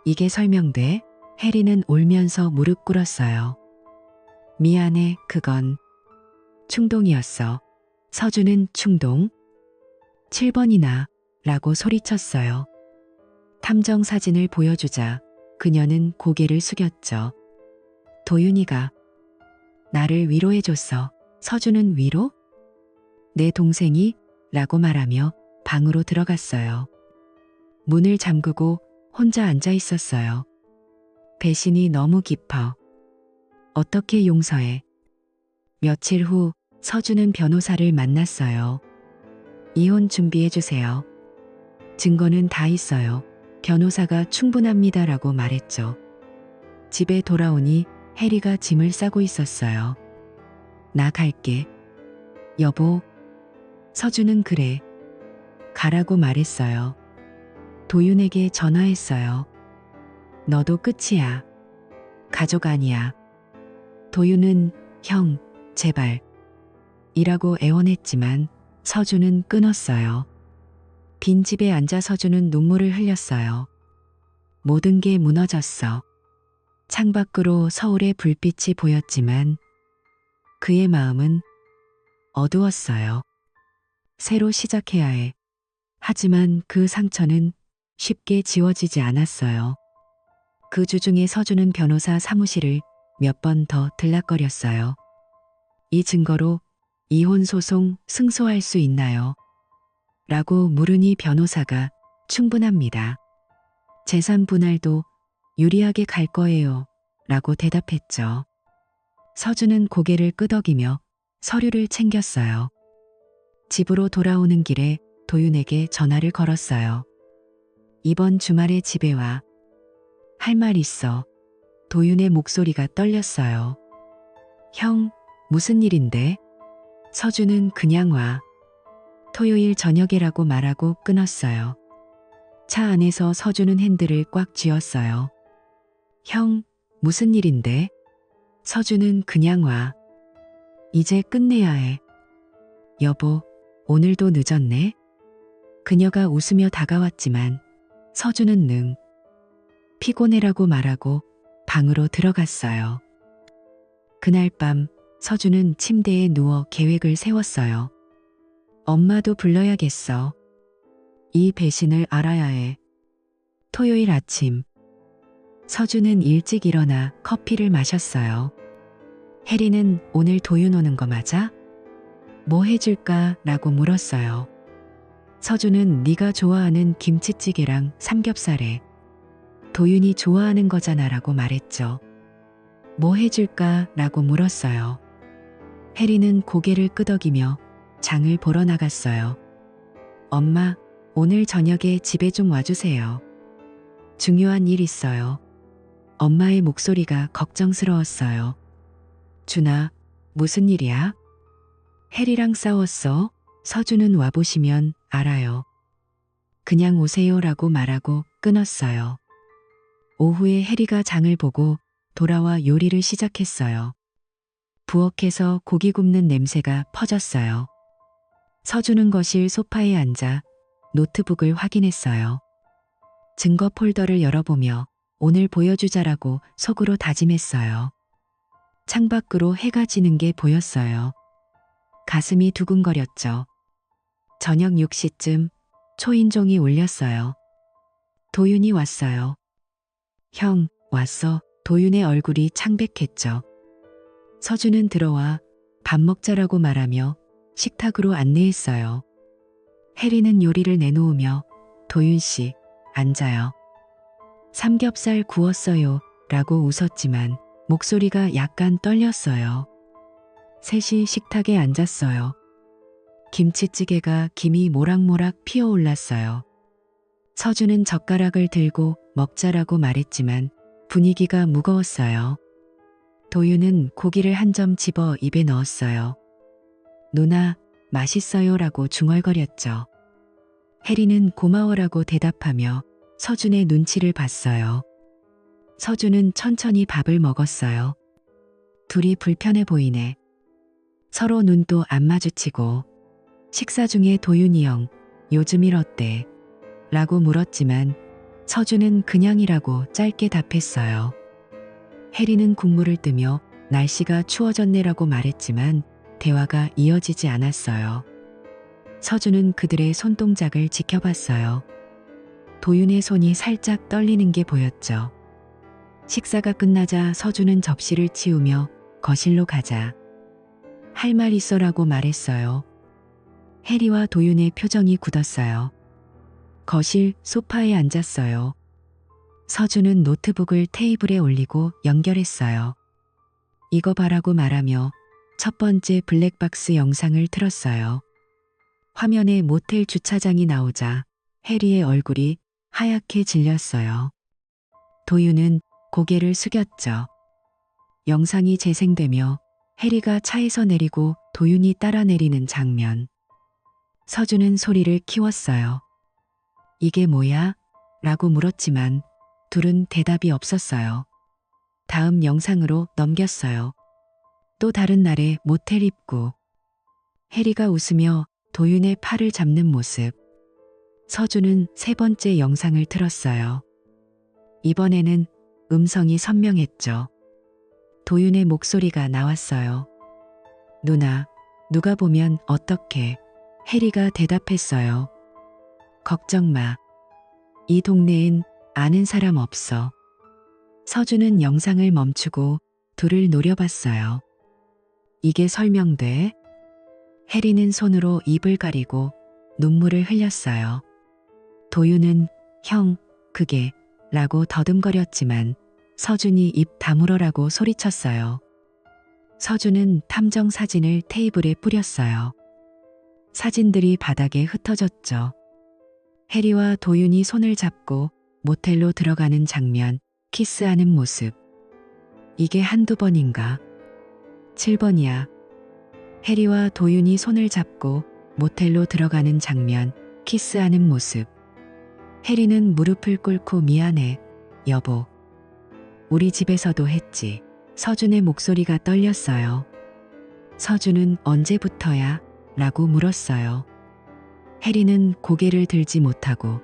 이게 설명돼? 해리는 울면서 무릎 꿇었어요. 미안해, 그건 충동이었어. 서준은 충동? 7번이나 라고 소리쳤어요. 탐정 사진을 보여주자 그녀는 고개를 숙였죠. 도윤이가 나를 위로해줬어. 서준은 위로? 내 동생이? 라고 말하며 방으로 들어갔어요. 문을 잠그고 혼자 앉아 있었어요. 배신이 너무 깊어. 어떻게 용서해? 며칠 후 서준은 변호사를 만났어요. 이혼 준비해주세요. 증거는 다 있어요. 변호사가 충분합니다라고 말했죠. 집에 돌아오니 해리가 짐을 싸고 있었어요. 나 갈게. 여보. 서준은 그래. 가라고 말했어요. 도윤에게 전화했어요. 너도 끝이야. 가족 아니야. 도윤은 형, 제발. 이라고 애원했지만 서준은 끊었어요. 빈집에 앉아 서준은 눈물을 흘렸어요. 모든 게 무너졌어. 창밖으로 서울의 불빛이 보였지만 그의 마음은 어두웠어요. 새로 시작해야 해. 하지만 그 상처는 쉽게 지워지지 않았어요. 그 주중에 서준은 변호사 사무실을 몇 번 더 들락거렸어요. 이 증거로 이혼 소송 승소할 수 있나요? 라고 물으니 변호사가 충분합니다. 재산 분할도 유리하게 갈 거예요. 라고 대답했죠. 서준은 고개를 끄덕이며 서류를 챙겼어요. 집으로 돌아오는 길에 도윤에게 전화를 걸었어요. 이번 주말에 집에 와. 할 말 있어. 도윤의 목소리가 떨렸어요. 형, 무슨 일인데? 서준은 그냥 와. 토요일 저녁이라고 말하고 끊었어요. 차 안에서 서준은 핸들을 꽉 쥐었어요. 형, 무슨 일인데? 서준은 그냥 와. 이제 끝내야 해. 여보, 오늘도 늦었네? 그녀가 웃으며 다가왔지만 서준은 능. 피곤해라고 말하고 방으로 들어갔어요. 그날 밤 서준은 침대에 누워 계획을 세웠어요. 엄마도 불러야겠어. 이 배신을 알아야 해. 토요일 아침 서준은 일찍 일어나 커피를 마셨어요. 해리는 오늘 도윤 오는 거 맞아? 뭐 해줄까? 라고 물었어요. 서준은 네가 좋아하는 김치찌개랑 삼겹살에 도윤이 좋아하는 거잖아 라고 말했죠. 뭐 해줄까? 라고 물었어요. 해리는 고개를 끄덕이며 장을 보러 나갔어요. 엄마, 오늘 저녁에 집에 좀 와주세요. 중요한 일 있어요. 엄마의 목소리가 걱정스러웠어요. 준아, 무슨 일이야? 해리랑 싸웠어? 서준은 와보시면 알아요. 그냥 오세요라고 말하고 끊었어요. 오후에 해리가 장을 보고 돌아와 요리를 시작했어요. 부엌에서 고기 굽는 냄새가 퍼졌어요. 서준은 거실 소파에 앉아 노트북을 확인했어요. 증거 폴더를 열어보며 오늘 보여주자라고 속으로 다짐했어요. 창밖으로 해가 지는 게 보였어요. 가슴이 두근거렸죠. 저녁 6시쯤 초인종이 울렸어요. 도윤이 왔어요. 형, 왔어. 도윤의 얼굴이 창백했죠. 서준은 들어와 밥 먹자라고 말하며 식탁으로 안내했어요. 해리는 요리를 내놓으며 도윤 씨, 앉아요. 삼겹살 구웠어요. 라고 웃었지만 목소리가 약간 떨렸어요. 셋이 식탁에 앉았어요. 김치찌개가 김이 모락모락 피어올랐어요. 서준은 젓가락을 들고 먹자라고 말했지만 분위기가 무거웠어요. 도윤은 고기를 한 점 집어 입에 넣었어요. 누나, 맛있어요 라고 중얼거렸죠. 혜리는 고마워라고 대답하며 서준의 눈치를 봤어요. 서준은 천천히 밥을 먹었어요. 둘이 불편해 보이네. 서로 눈도 안 마주치고 식사 중에 도윤이 형, 요즘 일 어때? 라고 물었지만 서준은 그냥이라고 짧게 답했어요. 혜리는 국물을 뜨며 날씨가 추워졌네라고 말했지만 대화가 이어지지 않았어요. 서준은 그들의 손동작을 지켜봤어요. 도윤의 손이 살짝 떨리는 게 보였죠. 식사가 끝나자 서준은 접시를 치우며 거실로 가자. 할 말 있어라고 말했어요. 혜리와 도윤의 표정이 굳었어요. 거실 소파에 앉았어요. 서준은 노트북을 테이블에 올리고 연결했어요. 이거 봐라고 말하며 첫 번째 블랙박스 영상을 틀었어요. 화면에 모텔 주차장이 나오자 혜리의 얼굴이 하얗게 질렸어요. 도윤은 고개를 숙였죠. 영상이 재생되며 혜리가 차에서 내리고 도윤이 따라 내리는 장면. 서준은 소리를 키웠어요. 이게 뭐야? 라고 물었지만 둘은 대답이 없었어요. 다음 영상으로 넘겼어요. 또 다른 날의 모텔 입구. 혜리가 웃으며 도윤의 팔을 잡는 모습. 서준은 세 번째 영상을 틀었어요. 이번에는 음성이 선명했죠. 도윤의 목소리가 나왔어요. 누나, 누가 보면 어떡해? 혜리가 대답했어요. 걱정 마. 이 동네엔 아는 사람 없어. 서준은 영상을 멈추고 둘을 노려봤어요. 이게 설명돼? 혜리는 손으로 입을 가리고 눈물을 흘렸어요. 도윤은 형, 그게 라고 더듬거렸지만 서준이 입 다물어라고 소리쳤어요. 서준은 탐정 사진을 테이블에 뿌렸어요. 사진들이 바닥에 흩어졌죠. 혜리와 도윤이 손을 잡고 모텔로 들어가는 장면, 키스하는 모습. 이게 한두 번인가? 7번이야. 혜리와 도윤이 손을 잡고 모텔로 들어가는 장면, 키스하는 모습. 혜리는 무릎을 꿇고 미안해, 여보. 우리 집에서도 했지. 서준의 목소리가 떨렸어요. 서준은 언제부터야? 라고 물었어요. 혜리는 고개를 들지 못하고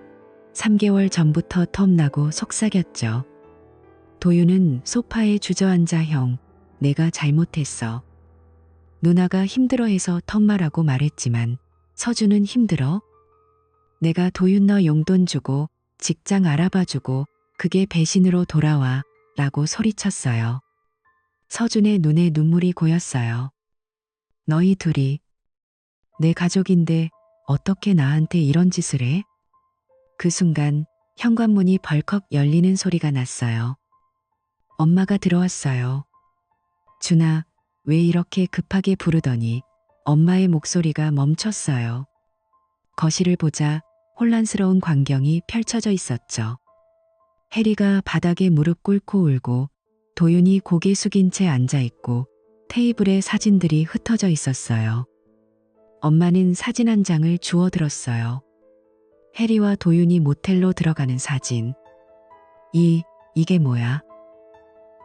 3개월 전부터 텀나고 속삭였죠. 도윤은 소파에 주저앉아 형, 내가 잘못했어. 누나가 힘들어해서 텀마라고 말했지만 서준은 힘들어? 내가 도윤 너 용돈 주고 직장 알아봐주고 그게 배신으로 돌아와 라고 소리쳤어요. 서준의 눈에 눈물이 고였어요. 너희 둘이 내 가족인데 어떻게 나한테 이런 짓을 해? 그 순간 현관문이 벌컥 열리는 소리가 났어요. 엄마가 들어왔어요. 준아, 왜 이렇게 급하게 부르더니 엄마의 목소리가 멈췄어요. 거실을 보자 혼란스러운 광경이 펼쳐져 있었죠. 혜리가 바닥에 무릎 꿇고 울고 도윤이 고개 숙인 채 앉아있고 테이블에 사진들이 흩어져 있었어요. 엄마는 사진 한 장을 주워들었어요. 혜리와 도윤이 모텔로 들어가는 사진. 이게 뭐야?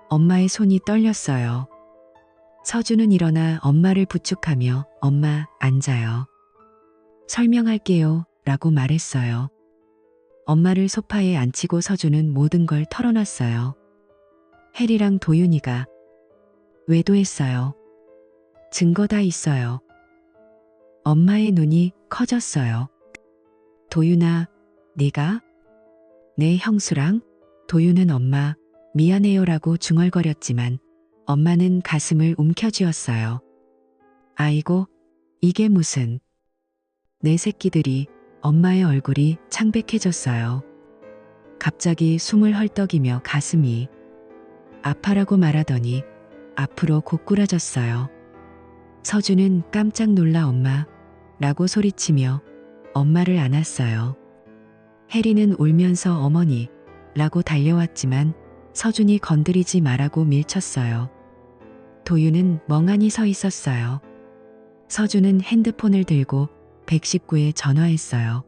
엄마의 손이 떨렸어요. 서준은 일어나 엄마를 부축하며 엄마 앉아요. 설명할게요 라고 말했어요. 엄마를 소파에 앉히고 서준은 모든 걸 털어놨어요. 혜리랑 도윤이가 외도했어요. 증거 다 있어요. 엄마의 눈이 커졌어요. 도윤아, 네가? 내 형수랑? 도윤은 엄마, 미안해요라고 중얼거렸지만 엄마는 가슴을 움켜쥐었어요. 아이고, 이게 무슨. 내 새끼들이. 엄마의 얼굴이 창백해졌어요. 갑자기 숨을 헐떡이며 가슴이. 아파라고 말하더니 앞으로 고꾸라졌어요. 서준은 깜짝 놀라 엄마라고 소리치며 엄마를 안았어요. 혜리는 울면서 어머니라고 달려왔지만 서준이 건드리지 말라고 밀쳤어요. 도윤은 멍하니 서 있었어요. 서준은 핸드폰을 들고 119에 전화했어요.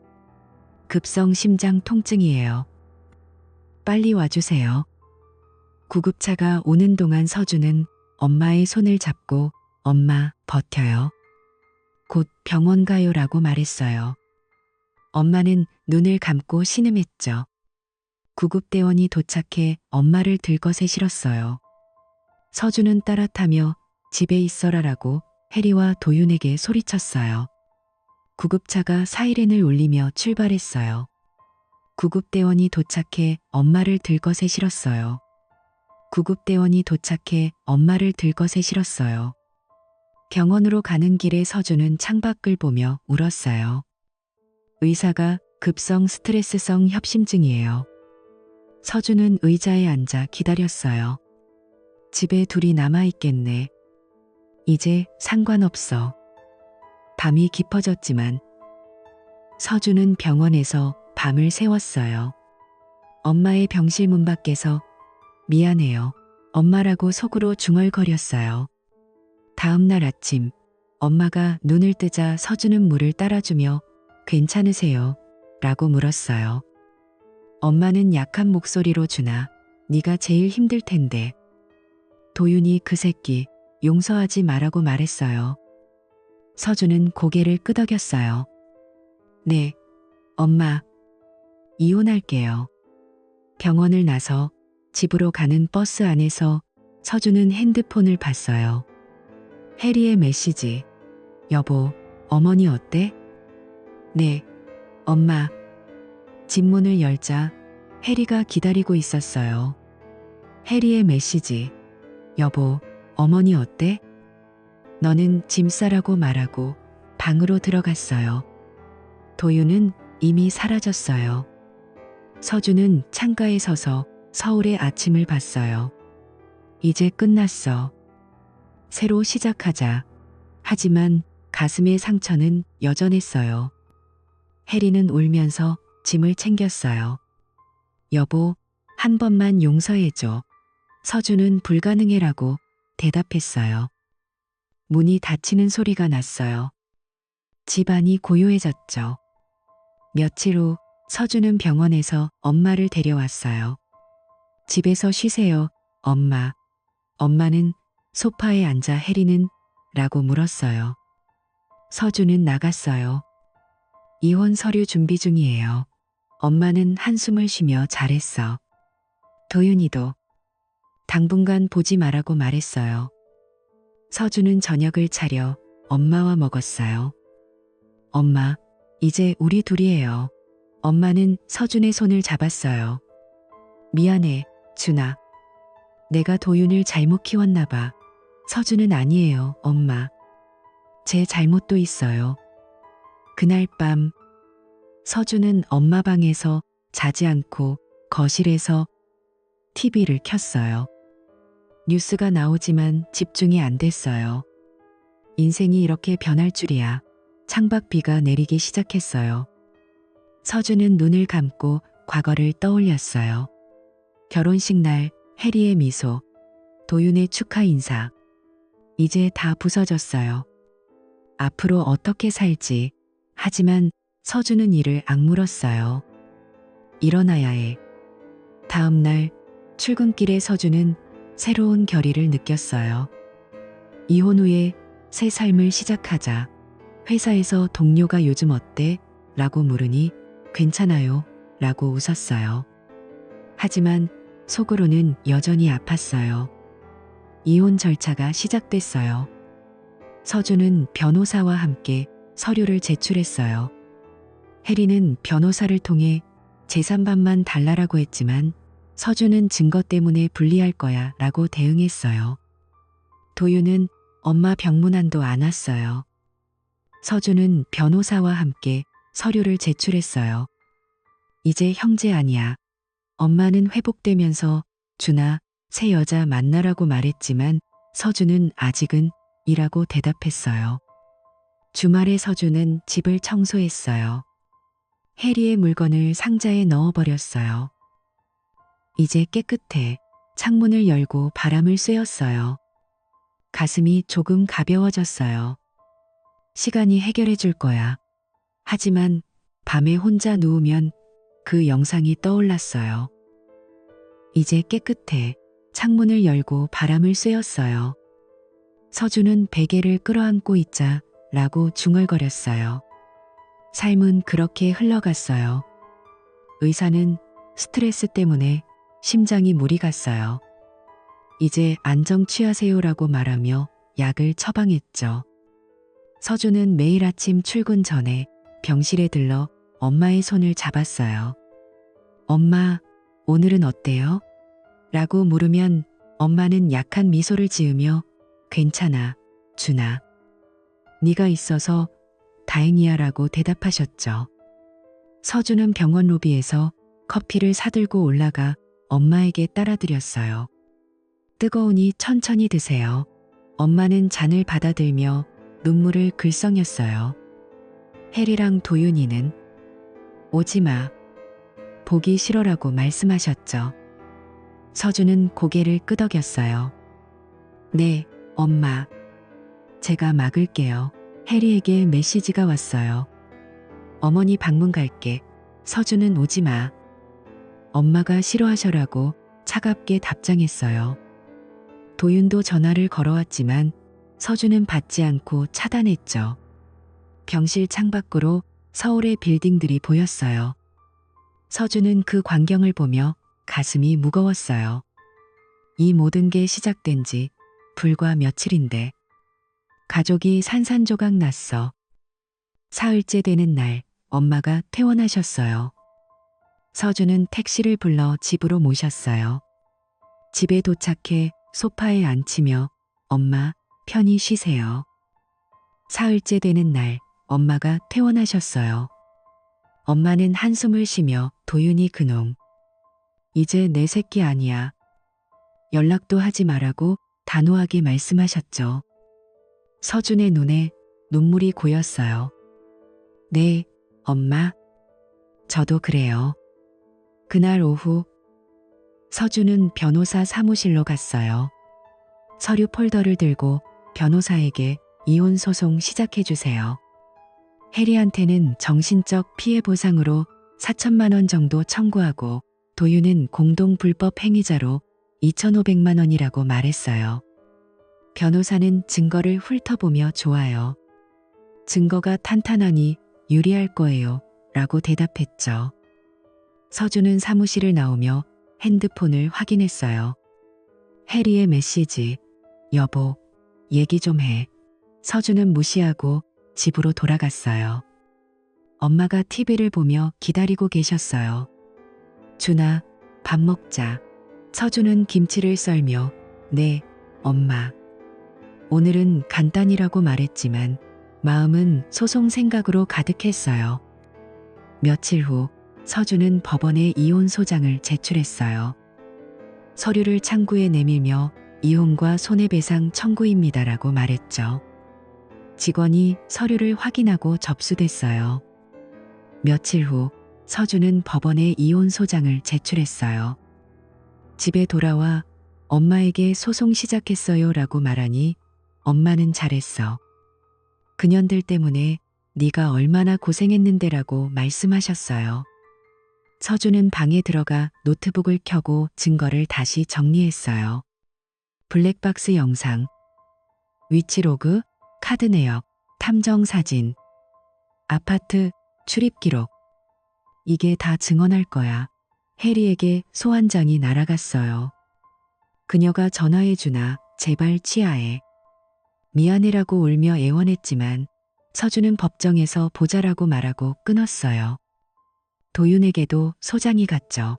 급성 심장 통증이에요. 빨리 와주세요. 구급차가 오는 동안 서준은 엄마의 손을 잡고 엄마 버텨요. 곧 병원 가요라고 말했어요. 엄마는 눈을 감고 신음했죠. 구급대원이 도착해 엄마를 들것에 실었어요. 서준은 따라 타며 집에 있어라라고 혜리와 도윤에게 소리쳤어요. 구급차가 사이렌을 울리며 출발했어요. 구급대원이 도착해 엄마를 들것에 실었어요. 구급대원이 도착해 엄마를 들것에 실었어요. 병원으로 가는 길에 서준은 창밖을 보며 울었어요. 의사가 급성 스트레스성 협심증이에요. 서준은 의자에 앉아 기다렸어요. 집에 둘이 남아있겠네. 이제 상관없어. 밤이 깊어졌지만 서준은 병원에서 밤을 새웠어요. 엄마의 병실 문 밖에서 미안해요. 엄마라고 속으로 중얼거렸어요. 다음 날 아침 엄마가 눈을 뜨자 서준은 물을 따라주며 괜찮으세요? 라고 물었어요. 엄마는 약한 목소리로 준아, 네가 제일 힘들 텐데. 도윤이 그 새끼 용서하지 말라고 말했어요. 서준은 고개를 끄덕였어요. 네, 엄마. 이혼할게요. 병원을 나서 집으로 가는 버스 안에서 서준은 핸드폰을 봤어요. 혜리의 메시지. 여보, 어머니 어때? 네, 엄마. 집 문을 열자 혜리가 기다리고 있었어요. 혜리의 메시지. 여보, 어머니 어때? 너는 짐 싸라고 말하고 방으로 들어갔어요. 도윤은 이미 사라졌어요. 서준은 창가에 서서 서울의 아침을 봤어요. 이제 끝났어. 새로 시작하자. 하지만 가슴의 상처는 여전했어요. 혜리는 울면서 짐을 챙겼어요. 여보, 한 번만 용서해줘. 서준은 불가능해라고 대답했어요. 문이 닫히는 소리가 났어요. 집안이 고요해졌죠. 며칠 후 서준은 병원에서 엄마를 데려왔어요. 집에서 쉬세요, 엄마. 엄마는 소파에 앉아 혜리는? 라고 물었어요. 서준은 나갔어요. 이혼 서류 준비 중이에요. 엄마는 한숨을 쉬며 잘했어. 도윤이도 당분간 보지 말라고 말했어요. 서준은 저녁을 차려 엄마와 먹었어요. 엄마, 이제 우리 둘이에요. 엄마는 서준의 손을 잡았어요. 미안해, 준아. 내가 도윤을 잘못 키웠나 봐. 서준은 아니에요, 엄마. 제 잘못도 있어요. 그날 밤 서준은 엄마 방에서 자지 않고 거실에서 TV를 켰어요. 뉴스가 나오지만 집중이 안 됐어요. 인생이 이렇게 변할 줄이야. 창밖 비가 내리기 시작했어요. 서준은 눈을 감고 과거를 떠올렸어요. 결혼식 날 혜리의 미소, 도윤의 축하 인사. 이제 다 부서졌어요. 앞으로 어떻게 살지. 하지만 서준은 이를 악물었어요. 일어나야 해. 다음 날 출근길에 서준은 새로운 결의를 느꼈어요. 이혼 후에 새 삶을 시작하자. 회사에서 동료가 요즘 어때? 라고 물으니 괜찮아요. 라고 웃었어요. 하지만 속으로는 여전히 아팠어요. 이혼 절차가 시작됐어요. 서준은 변호사와 함께 서류를 제출했어요. 혜리는 변호사를 통해 재산반만 달라라고 했지만 서준은 증거 때문에 불리할 거야 라고 대응했어요. 도윤은 엄마 병문안도 안 왔어요. 서준은 변호사와 함께 서류를 제출했어요. 이제 형제 아니야. 엄마는 회복되면서 준아, 새 여자 만나라고 말했지만 서준은 아직은 이라고 대답했어요. 주말에 서준은 집을 청소했어요. 해리의 물건을 상자에 넣어버렸어요. 이제 깨끗해. 창문을 열고 바람을 쐬었어요. 가슴이 조금 가벼워졌어요. 시간이 해결해 줄 거야. 하지만 밤에 혼자 누우면 그 영상이 떠올랐어요. 이제 깨끗해. 창문을 열고 바람을 쐬었어요. 서준은 베개를 끌어안고 있자 라고 중얼거렸어요. 삶은 그렇게 흘러갔어요. 의사는 스트레스 때문에 심장이 무리 갔어요. 이제 안정 취하세요라고 말하며 약을 처방했죠. 서준은 매일 아침 출근 전에 병실에 들러 엄마의 손을 잡았어요. 엄마, 오늘은 어때요? 라고 물으면 엄마는 약한 미소를 지으며 괜찮아, 준아. 네가 있어서 다행이야 라고 대답하셨죠. 서준은 병원 로비에서 커피를 사들고 올라가 엄마에게 따라드렸어요. 뜨거우니 천천히 드세요. 엄마는 잔을 받아들며 눈물을 글썽였어요. 해리랑 도윤이는 오지마. 보기 싫어라고 말씀하셨죠. 서준은 고개를 끄덕였어요. 네, 엄마. 제가 막을게요. 해리에게 메시지가 왔어요. 어머니 방문 갈게. 서준은 오지마. 엄마가 싫어하셔라고 차갑게 답장했어요. 도윤도 전화를 걸어왔지만 서준은 받지 않고 차단했죠. 병실 창밖으로 서울의 빌딩들이 보였어요. 서준은 그 광경을 보며 가슴이 무거웠어요. 이 모든 게 시작된 지 불과 며칠인데 가족이 산산조각 났어. 사흘째 되는 날 엄마가 퇴원하셨어요. 서준은 택시를 불러 집으로 모셨어요. 집에 도착해 소파에 앉히며 엄마 편히 쉬세요. 사흘째 되는 날 엄마가 퇴원하셨어요. 엄마는 한숨을 쉬며 도윤이 그놈. 이제 내 새끼 아니야. 연락도 하지 말라고 단호하게 말씀하셨죠. 서준의 눈에 눈물이 고였어요. 네, 엄마. 저도 그래요. 그날 오후 서준은 변호사 사무실로 갔어요. 서류 폴더를 들고 변호사에게 이혼 소송 시작해 주세요. 해리한테는 정신적 피해 보상으로 4천만 원 정도 청구하고 도윤은 공동 불법 행위자로 2,500만 원이라고 말했어요. 변호사는 증거를 훑어보며 좋아요. 증거가 탄탄하니 유리할 거예요. 라고 대답했죠. 서준은 사무실을 나오며 핸드폰을 확인했어요. 해리의 메시지. 여보, 얘기 좀 해. 서준은 무시하고 집으로 돌아갔어요. 엄마가 TV를 보며 기다리고 계셨어요. 준아, 밥 먹자. 서준은 김치를 썰며 네, 엄마. 오늘은 간단이라고 말했지만 마음은 소송 생각으로 가득했어요. 며칠 후 서준은 법원에 이혼 소장을 제출했어요. 서류를 창구에 내밀며 이혼과 손해배상 청구입니다라고 말했죠. 직원이 서류를 확인하고 접수됐어요. 며칠 후 서준은 법원에 이혼 소장을 제출했어요. 집에 돌아와 엄마에게 소송 시작했어요 라고 말하니 엄마는 잘했어. 그년들 때문에 네가 얼마나 고생했는데라고 말씀하셨어요. 서준은 방에 들어가 노트북을 켜고 증거를 다시 정리했어요. 블랙박스 영상, 위치 로그, 카드 내역, 탐정 사진, 아파트 출입 기록. 이게 다 증언할 거야. 해리에게 소환장이 날아갔어요. 그녀가 전화해 주나 제발 취하해. 미안해라고 울며 애원했지만 서준은 법정에서 보자라고 말하고 끊었어요. 도윤에게도 소장이 갔죠.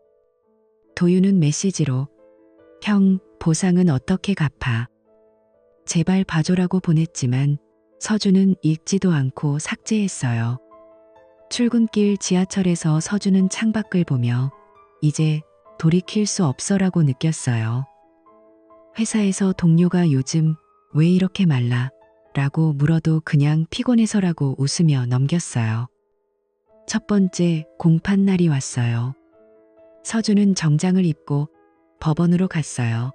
도윤은 메시지로 형, 보상은 어떻게 갚아? 제발 봐줘라고 보냈지만 서준은 읽지도 않고 삭제했어요. 출근길 지하철에서 서준은 창밖을 보며 이제 돌이킬 수 없어라고 느꼈어요. 회사에서 동료가 요즘 왜 이렇게 말라? 라고 물어도 그냥 피곤해서라고 웃으며 넘겼어요. 첫 번째 공판 날이 왔어요. 서준은 정장을 입고 법원으로 갔어요.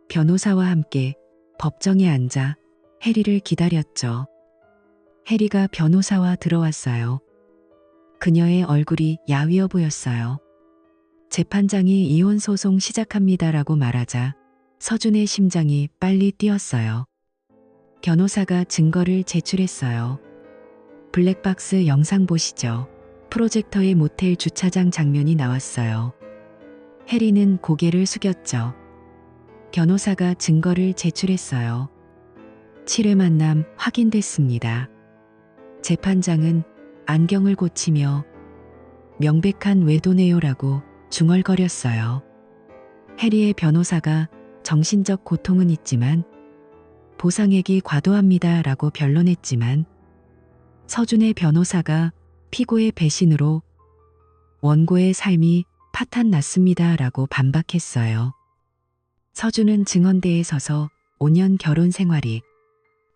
변호사와 함께 법정에 앉아 해리를 기다렸죠. 해리가 변호사와 들어왔어요. 그녀의 얼굴이 야위어 보였어요. 재판장이 이혼 소송 시작합니다라고 말하자 서준의 심장이 빨리 뛰었어요. 변호사가 증거를 제출했어요. 블랙박스 영상 보시죠. 프로젝터의 모텔 주차장 장면이 나왔어요. 해리는 고개를 숙였죠. 변호사가 증거를 제출했어요. 7회 만남 확인됐습니다. 재판장은 안경을 고치며 명백한 외도네요라고 중얼거렸어요. 해리의 변호사가 정신적 고통은 있지만 보상액이 과도합니다라고 변론했지만 서준의 변호사가 피고의 배신으로 원고의 삶이 파탄났습니다라고 반박했어요. 서준은 증언대에 서서 5년 결혼 생활이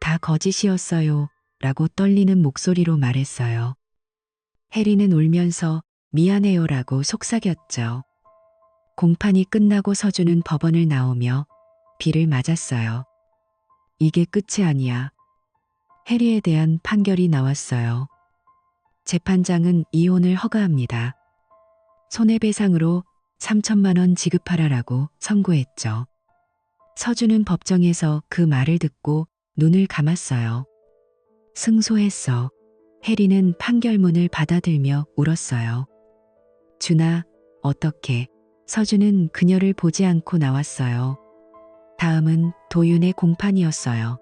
다 거짓이었어요 라고 떨리는 목소리로 말했어요. 해리는 울면서 미안해요라고 속삭였죠. 공판이 끝나고 서준은 법원을 나오며 비를 맞았어요. 이게 끝이 아니야. 해리에 대한 판결이 나왔어요. 재판장은 이혼을 허가합니다. 손해배상으로 3천만 원 지급하라라고 선고했죠. 서준은 법정에서 그 말을 듣고 눈을 감았어요. 승소했어. 해리는 판결문을 받아들며 울었어요. 준아, 어떻게? 서준은 그녀를 보지 않고 나왔어요. 다음은 도윤의 공판이었어요.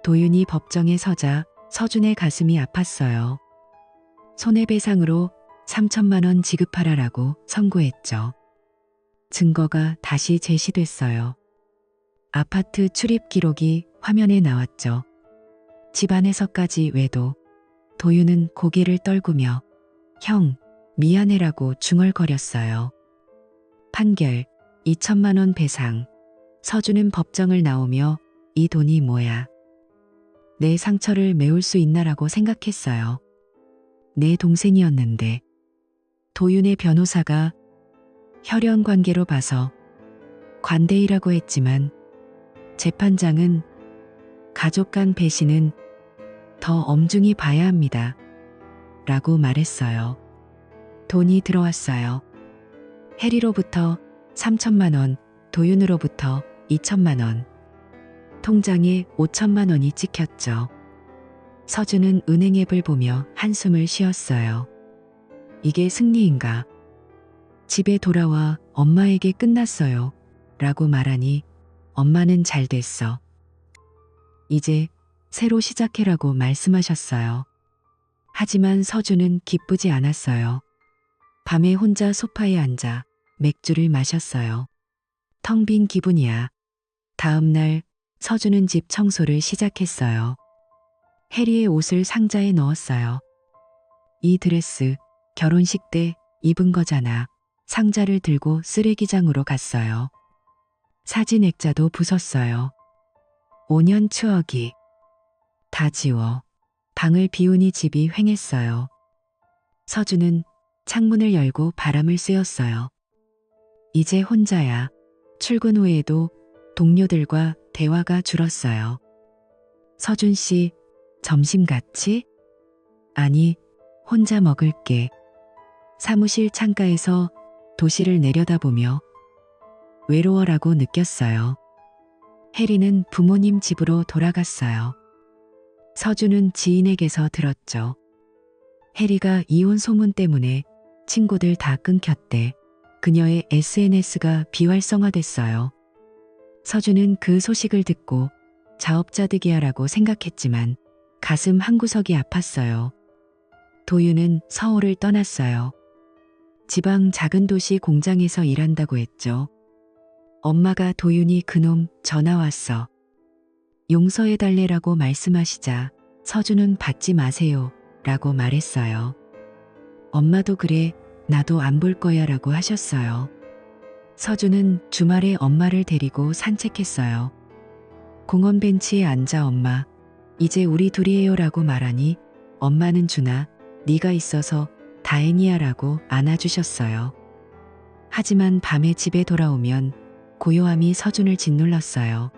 도윤이 법정에 서자 서준의 가슴이 아팠어요. 손해배상으로 3천만 원 지급하라라고 선고했죠. 증거가 다시 제시됐어요. 아파트 출입 기록이 화면에 나왔죠. 집안에서까지 외도. 도윤은 고개를 떨구며 형, 미안해라고 중얼거렸어요. 판결 2천만 원 배상. 서준은 법정을 나오며 이 돈이 뭐야? 내 상처를 메울 수 있나라고 생각했어요. 내 동생이었는데. 도윤의 변호사가 혈연 관계로 봐서 관대이라고 했지만 재판장은 가족 간 배신은 더 엄중히 봐야 합니다. 라고 말했어요. 돈이 들어왔어요. 해리로부터 3천만 원, 도윤으로부터 2천만 원. 통장에 5천만 원이 찍혔죠. 서준은 은행 앱을 보며 한숨을 쉬었어요. 이게 승리인가? 집에 돌아와 엄마에게 끝났어요. 라고 말하니 엄마는 잘 됐어. 이제 새로 시작해라고 말씀하셨어요. 하지만 서준은 기쁘지 않았어요. 밤에 혼자 소파에 앉아 맥주를 마셨어요. 텅 빈 기분이야. 다음 날 서준은 집 청소를 시작했어요. 해리의 옷을 상자에 넣었어요. 이 드레스 결혼식 때 입은 거잖아. 상자를 들고 쓰레기장으로 갔어요. 사진 액자도 부쉈어요. 5년 추억이 다 지워. 방을 비우니 집이 휑했어요. 서준은 창문을 열고 바람을 쐬었어요. 이제 혼자야. 출근 후에도 동료들과 대화가 줄었어요. 서준 씨, 점심 같이? 아니, 혼자 먹을게. 사무실 창가에서 도시를 내려다보며 외로워라고 느꼈어요. 해리는 부모님 집으로 돌아갔어요. 서준은 지인에게서 들었죠. 해리가 이혼 소문 때문에 친구들 다 끊겼대. 그녀의 SNS가 비활성화됐어요. 서준은 그 소식을 듣고 자업자득이야라고 생각했지만 가슴 한구석이 아팠어요. 도윤은 서울을 떠났어요. 지방 작은 도시 공장에서 일한다고 했죠. 엄마가 도윤이 그놈 전화 왔어. 용서해달래라고 말씀하시자 서준은 받지 마세요 라고 말했어요. 엄마도 그래, 나도 안 볼 거야 라고 하셨어요. 서준은 주말에 엄마를 데리고 산책했어요. 공원 벤치에 앉아 엄마, 이제 우리 둘이에요라고 말하니 엄마는 준아, 네가 있어서 다행이야라고 안아주셨어요. 하지만 밤에 집에 돌아오면 고요함이 서준을 짓눌렀어요.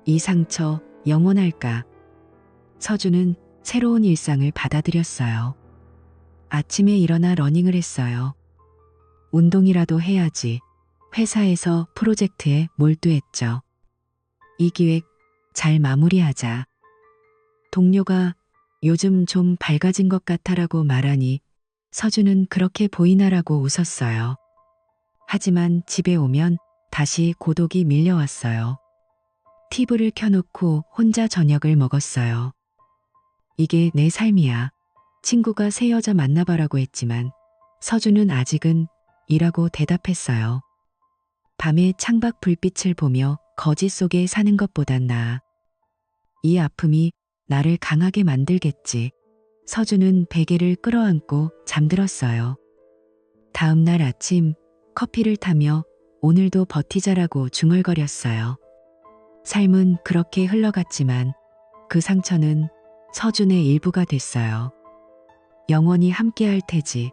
이 상처 영원할까? 서준은 새로운 일상을 받아들였어요. 아침에 일어나 러닝을 했어요. 운동이라도 해야지. 회사에서 프로젝트에 몰두했죠. 이 기획 잘 마무리하자. 동료가 요즘 좀 밝아진 것 같아라고 말하니 서준은 그렇게 보이나라고 웃었어요. 하지만 집에 오면 다시 고독이 밀려왔어요. TV를 켜놓고 혼자 저녁을 먹었어요. 이게 내 삶이야. 친구가 새 여자 만나봐라고 했지만 서준은 아직은 이라고 대답했어요. 밤에 창밖 불빛을 보며 거지 속에 사는 것보단 나아. 이 아픔이 나를 강하게 만들겠지. 서준은 베개를 끌어안고 잠들었어요. 다음 날 아침 커피를 타며 오늘도 버티자라고 중얼거렸어요. 삶은 그렇게 흘러갔지만 그 상처는 서준의 일부가 됐어요. 영원히 함께할 테지.